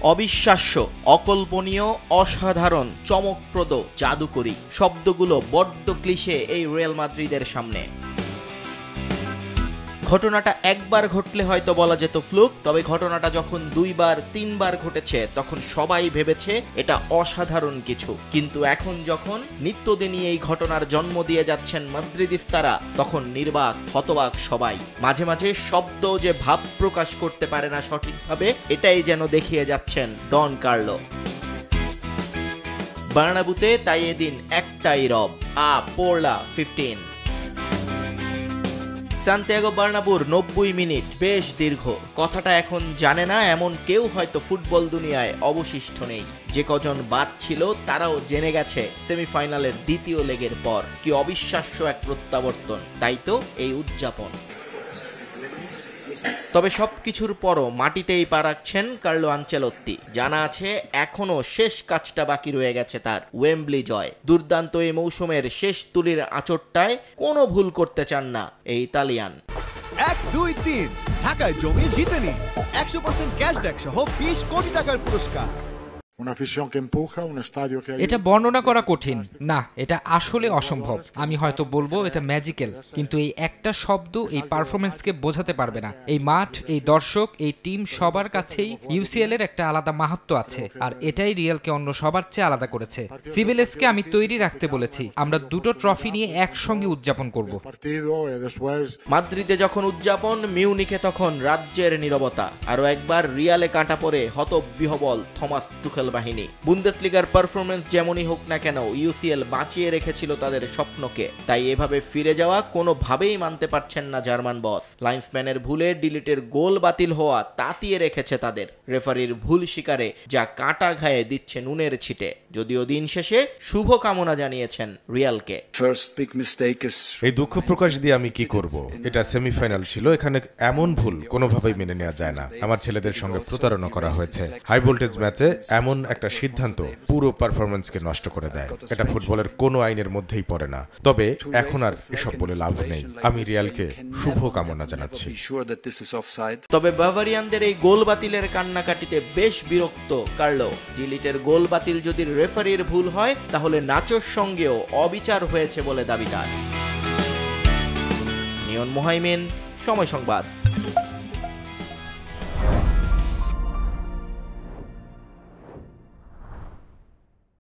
অবিশ্বাস্য, অকল্পনীয়, অসাধারণ, চমকপ্রদ, জাদুকরী শব্দগুলো বড্ড ক্লিশে এই রিয়াল মাদ্রিদের সামনে। ঘটনাটা একবার ঘটলে হয়তো বলা যেত ফ্লুক, তবে ঘটনাটা যখন 2বার 3বার ঘটেছে তখন সবাই ভেবেছে এটা অসাধারণ কিছু। কিন্তু এখন যখন নিত্যদিনই এই ঘটনার জন্ম দিয়ে যাচ্ছেন মাদ্রিদিস্তারা, তখন নির্বাক হতবাক সবাই। মাঝে মাঝে শব্দ যে ভাব প্রকাশ করতে পারে না সঠিকভাবে, এটাই যেন দেখিয়ে যাচ্ছেন ডন কার্লো। বার্নাবুতে তাই এদিন একটাই রব, পোরলা 15। সান্তিয়াগো বার্নাবুর 90 মিনিট বেশ দীর্ঘ। কথাটা এখন জানে না এমন কেউ হয়তো ফুটবল দুনিয়ায় অবশিষ্ট নেই। যে কজন বাদ ছিল তারাও জেনে গেছে সেমিফাইনালের দ্বিতীয় লেগের পর কি অবিশ্বাস্য এক প্রত্যাবর্তন, তাই তো এই উদযাপন। তবে সবকিছুর পরও মাটিতেই পা রাখছেন কার্লো আনচেলত্তি। জানা আছে এখনো শেষ কাজটা বাকি রয়ে গেছে তার, ওয়েম্বলি জয়। দুর্দান্ত এই মৌসুমের শেষ তুলির আঁচড়টায় কোনো ভুল করতে চান না এই ইতালিয়ান। 1-2-3 ঢাকায় জমি জিতে নিন 100% ক্যাশব্যাক সহ 20 কোটি টাকার পুরস্কার। এটা বর্ণনা করা কঠিন না, এটা আসলে অসম্ভব। আমি হয়তো বলবো এটা ম্যাজিক্যাল, কিন্তু এই একটা শব্দ এই পারফরমেন্সকে বোঝাতে পারবে না। এই মাঠ, এই দর্শক, এই টিম সবার কাছেই ইউসিএল এর একটা আলাদা মাহাত্ম্য আছে, আর এটাই রিয়ালকে অন্য সবার চেয়ে আলাদা করেছে। সিভিলেসকে আমি তৈরি রাখতে বলেছি, আমরা দুটো ট্রফি নিয়ে একসঙ্গে উদযাপন করব। মাদ্রিদে যখন উদযাপন, মিউনিখে তখন রাজ্যের নীরবতা। আরো একবার রিয়ালে কাটা পড়ে হতবিহ্বল থমাস টুখেল বাহিনী। বুন্দেসলিগার পারফরমেন্স যেমনই হোক না কেন, ইউসিএল বাঁচিয়ে রেখেছিল তাদের স্বপ্নকে। তাই এভাবে ফিরে যাওয়া কোনোভাবেই মানতে পারছেন না জার্মান বস। লাইন্সম্যানের ভুলে ডিলিটের গোল বাতিল হওয়া তাতিয়ে রেখেছে তাদের। রেফারির ভুল শিকারে যা কাটা ঘায়ে দিচ্ছে নুনের ছিটে। যদিও দিন শেষে শুভ কামনা জানিয়েছেন রিয়ালকে। এই দুঃখ প্রকাশ দিয়ে আমি কি করব? এটা সেমিফাইনাল ছিল, এখানে এমন ভুল কোনোভাবেই মেনে নেওয়া যায় না। আমার ছেলেদের সঙ্গে প্রতারণা করা হয়েছে। হাই ভোল্টেজ ম্যাচে এমন একটা সিদ্ধান্ত পুরো পারফরমেন্সকে নষ্ট করে দেয়। এটা ফুটবলের কোনো আইনের মধ্যেই পড়ে না। তবে এখন আর এসব বলে লাভ নেই। আমি রিয়ালকে শুভ কামনা জানাচ্ছি। তবে বাভারিয়ানদের এই গোল বাতিলের কান্নাকাটিতে বেশ বিরক্ত কার্লো। ডিলিটের গোল বাতিল যদি রেফারির ভুল হয়, তাহলে নাচোর সঙ্গেও অবিচার হয়েছে বলে দাবি তার। নিয়ন মোহাইমিন, সময় সংবাদ।